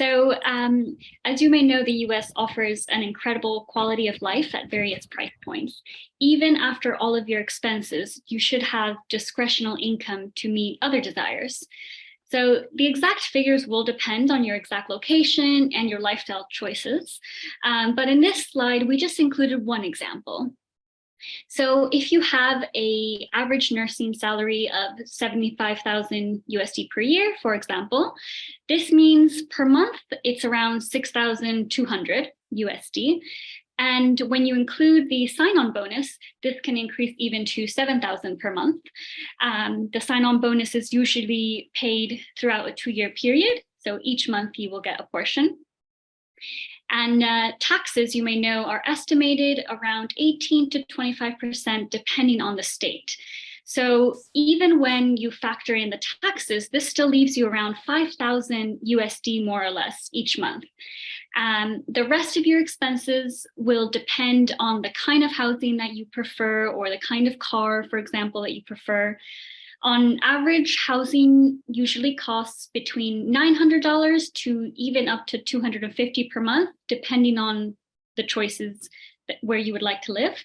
So, as you may know, the US offers an incredible quality of life at various price points. Even after all of your expenses, you should have discretional income to meet other desires. So, the exact figures will depend on your exact location and your lifestyle choices. But in this slide, we just included one example. So if you have a average nursing salary of 75,000 USD per year, for example, this means per month it's around 6,200 USD. And when you include the sign-on bonus, this can increase even to 7,000 per month. The sign-on bonus is usually paid throughout a 2-year period. So each month you will get a portion. And taxes, you may know, are estimated around 18 to 25% depending on the state. So even when you factor in the taxes, this still leaves you around 5,000 USD more or less each month. The rest of your expenses will depend on the kind of housing that you prefer or the kind of car, for example, that you prefer. On average, housing usually costs between $900 to even up to $250 per month, depending on the choices where you would like to live.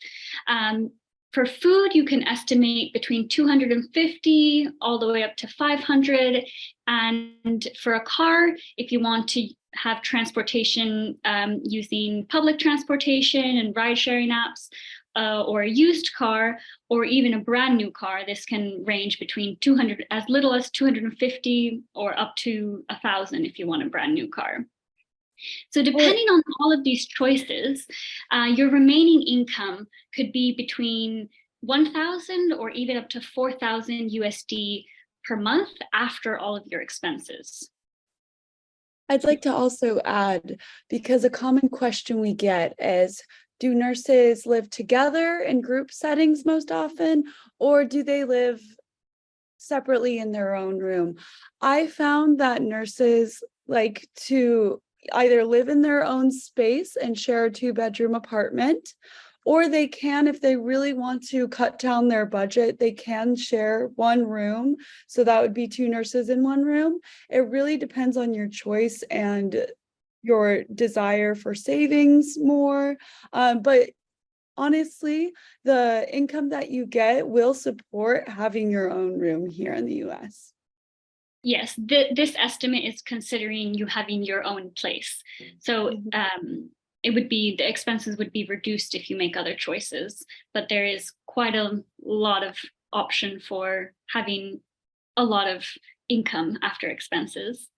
For food, you can estimate between 250 all the way up to 500. And for a car, if you want to have transportation using public transportation and ride sharing apps, or a used car, or even a brand new car, this can range between 200, as little as 250, or up to 1,000 if you want a brand new car. So depending on all of these choices, your remaining income could be between 1,000 or even up to 4,000 USD per month after all of your expenses. I'd like to also add, because a common question we get is, do nurses live together in group settings most often, or do they live separately in their own room? I found that nurses like to either live in their own space and share a 2-bedroom apartment, or they can, if they really want to cut down their budget, they can share one room. So that would be 2 nurses in one room. It really depends on your choice and your desire for savings more. But honestly, the income that you get will support having your own room here in the US. Yes, this estimate is considering you having your own place. So it would be, the expenses would be reduced if you make other choices, but there is quite a lot of option for having a lot of income after expenses.